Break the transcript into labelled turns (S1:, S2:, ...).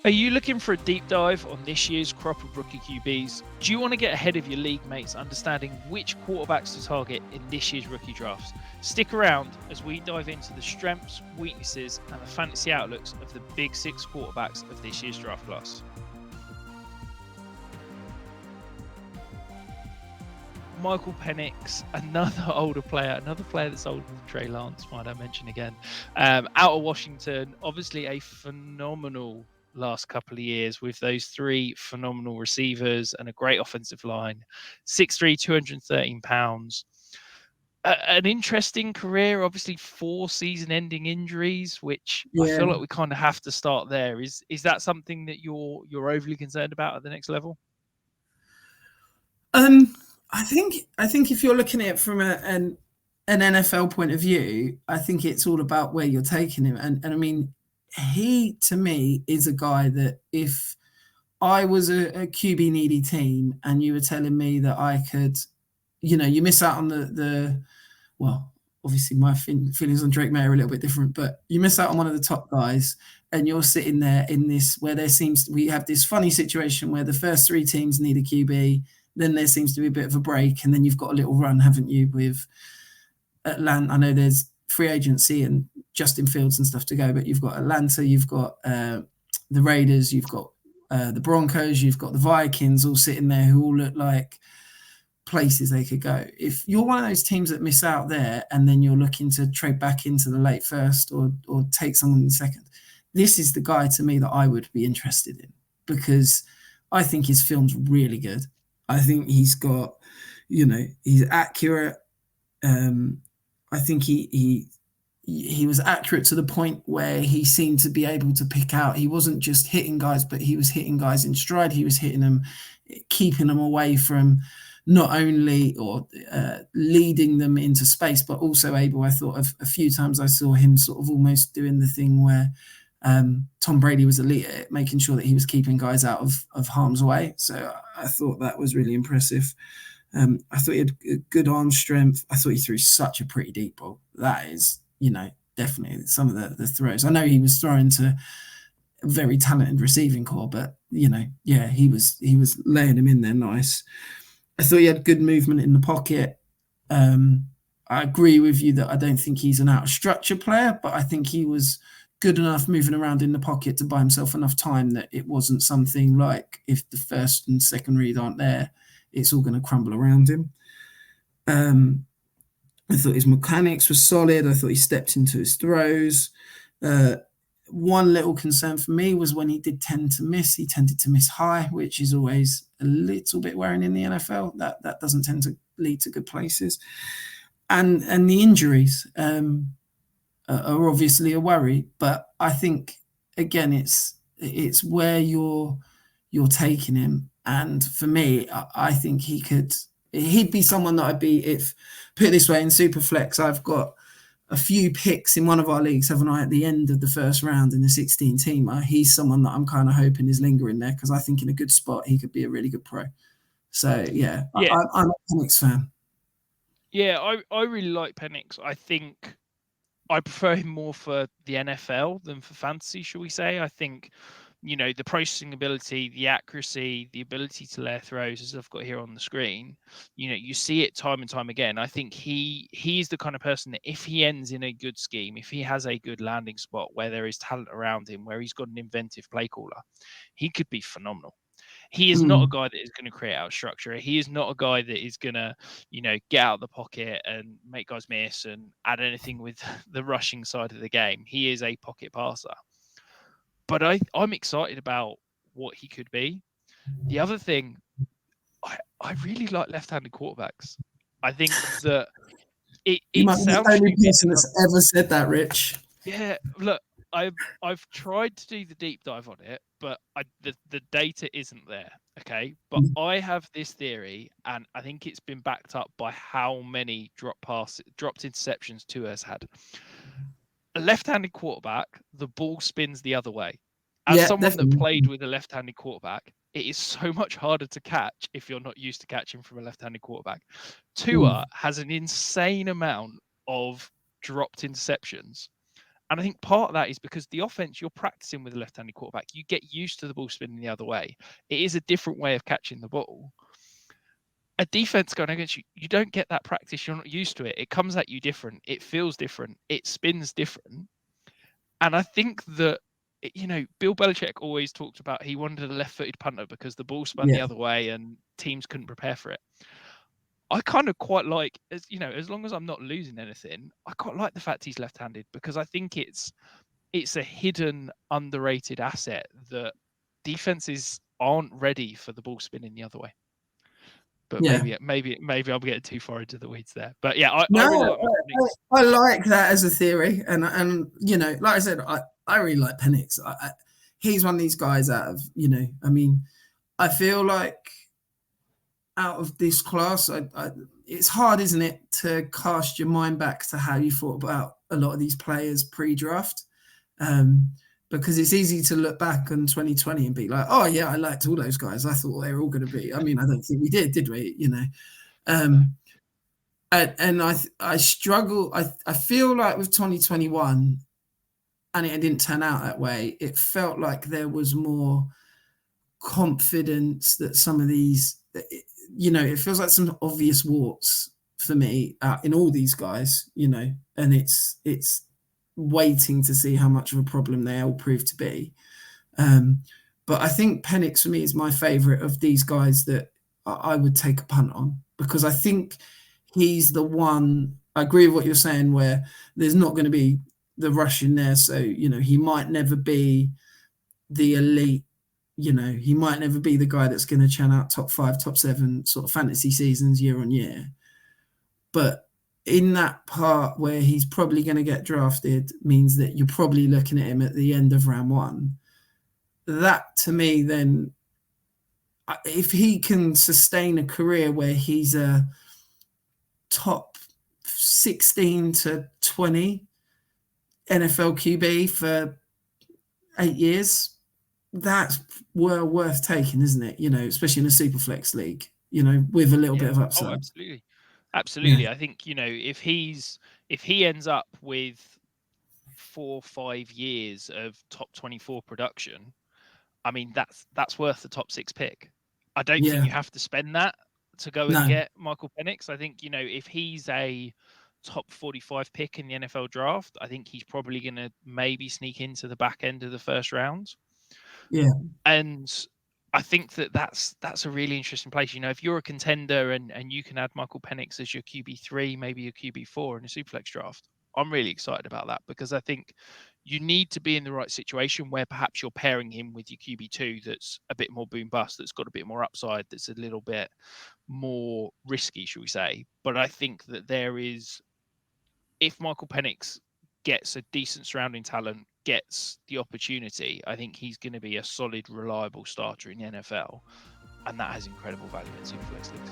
S1: Are you looking for a deep dive on this year's crop of rookie QBs? Do you want to get ahead of your league mates understanding which quarterbacks to target in this year's rookie drafts? Stick around as we dive into the strengths, weaknesses, and the fantasy outlooks of the big six quarterbacks of this year's draft class. Michael Penix, another older player, another player that's older than Trey Lance, might I mention again, out of Washington, obviously a phenomenal last couple of years with those three phenomenal receivers and a great offensive line. 6'3", 213 pounds. An interesting career, obviously 4 season-ending injuries, which I feel like we kind of have to start there. Is that something that you're overly concerned about at the next level?
S2: I think if you're looking at it from an NFL point of view, I think it's all about where you're taking him. And I mean, he to me is a guy that if I was a QB needy team and you were telling me that I could, you miss out on the well, obviously my feelings on Drake May are a little bit different, but you miss out on one of the top guys and you're sitting there in this where we have this funny situation where the first 3 teams need a QB, then there seems to be a bit of a break, and then you've got a little run, haven't you, with Atlanta? I know there's free agency and Justin Fields and stuff to go, but you've got Atlanta, you've got the Raiders, you've got the Broncos, you've got the Vikings all sitting there who all look like places they could go. If you're one of those teams that miss out there and then you're looking to trade back into the late first or take someone in the second, this is the guy to me that I would be interested in, because I think his film's really good. I think he's got, he's accurate. I think he was accurate to the point where he seemed to be able to pick out. He wasn't just hitting guys, but he was hitting guys in stride. He was hitting them, keeping them away from not only leading them into space, but also able, I thought of a few times I saw him sort of almost doing the thing where Tom Brady was elite at making sure that he was keeping guys out of harm's way. So I thought that was really impressive. I thought he had good arm strength. I thought he threw such a pretty deep ball. That is, definitely some of the throws. I know he was throwing to a very talented receiving core, but he was laying him in there nice. I thought he had good movement in the pocket. I agree with you that I don't think he's an out of structure player, but I think he was good enough moving around in the pocket to buy himself enough time that it wasn't something like if the first and second read aren't there, it's all going to crumble around him. I thought his mechanics were solid. I thought he stepped into his throws. One little concern for me was when he did tend to miss, he tended to miss high, which is always a little bit worrying in the NFL. That doesn't tend to lead to good places. And the injuries are obviously a worry, but I think again it's where you're taking him. And for me, I think he'd be someone that I'd be, if put it this way, in Superflex, I've got a few picks in one of our leagues, haven't I, at the end of the first round in the 16-teamer. He's someone that I'm kind of hoping is lingering there because I think in a good spot he could be a really good pro. So yeah. I'm a Penix fan.
S1: Yeah, I really like Penix. I think I prefer him more for the NFL than for fantasy, shall we say. I think, the processing ability, the accuracy, the ability to layer throws, as I've got here on the screen, you see it time and time again. I think he's the kind of person that if he ends in a good scheme, if he has a good landing spot where there is talent around him, where he's got an inventive play caller, he could be phenomenal. He is not a guy that is going to create out structure. He is not a guy that is going to, get out of the pocket and make guys miss and add anything with the rushing side of the game. He is a pocket passer. But I'm excited about what he could be. The other thing, I really like left-handed quarterbacks. I think that it sounds
S2: the only person that's ever said that, Rich.
S1: Yeah, look, I've tried to do the deep dive on it, but the data isn't there. Okay, but I have this theory, and I think it's been backed up by how many dropped interceptions Tua has had. A left-handed quarterback, the ball spins the other way. As someone that played with a left-handed quarterback, it is so much harder to catch if you're not used to catching from a left-handed quarterback. Tua has an insane amount of dropped interceptions. And I think part of that is because the offense, you're practicing with a left-handed quarterback. You get used to the ball spinning the other way. It is a different way of catching the ball. A defense going against you, you don't get that practice. You're not used to it. It comes at you different. It feels different. It spins different. And I think that, Bill Belichick always talked about he wanted a left-footed punter because the ball spun the other way and teams couldn't prepare for it. I kind of quite like, as long as I'm not losing anything, I quite like the fact he's left-handed, because I think it's a hidden, underrated asset that defenses aren't ready for the ball spinning the other way. But maybe I'm getting too far into the weeds there. But yeah, I really like Penix.
S2: I like that as a theory, and like I said, I really like Penix. He's one of these guys out of I feel like out of this class, it's hard, isn't it, to cast your mind back to how you thought about a lot of these players pre-draft. Because it's easy to look back on 2020 and be like, oh yeah, I liked all those guys. I thought they were all going to be. I don't think we did we? And I struggle. I feel like with 2021, and it didn't turn out that way. It felt like there was more confidence that some of these, it feels like some obvious warts for me in all these guys, and it's waiting to see how much of a problem they all prove to be. But I think Penix for me is my favorite of these guys that I would take a punt on, because I think he's the one. I agree with what you're saying, where there's not going to be the rush in there. So, he might never be the elite, he might never be the guy that's going to churn out top 5, top 7 sort of fantasy seasons year on year. But in that part where he's probably going to get drafted means that you're probably looking at him at the end of round 1. That, to me, then, if he can sustain a career where he's a top 16 to 20 NFL QB for 8 years, that's worth taking, isn't it? Especially in a super flex league, with a little bit of upside.
S1: Oh, absolutely. Yeah. I think, if he ends up with 4 or 5 years of top 24 production, that's worth the top 6 pick. I don't think you have to spend that to go and get Michael Penix. I think, if he's a top 45 pick in the NFL draft, I think he's probably going to maybe sneak into the back end of the first round.
S2: Yeah.
S1: And I think that's a really interesting place. If you're a contender and you can add Michael Penix as your QB3, maybe your QB4 in a Superflex draft, I'm really excited about that, because I think you need to be in the right situation where perhaps you're pairing him with your QB2 that's a bit more boom bust, that's got a bit more upside, that's a little bit more risky, shall we say. But I think that if Michael Penix gets a decent surrounding talent, gets the opportunity, I think he's going to be a solid, reliable starter in the NFL, and that has incredible value in Superflex leagues.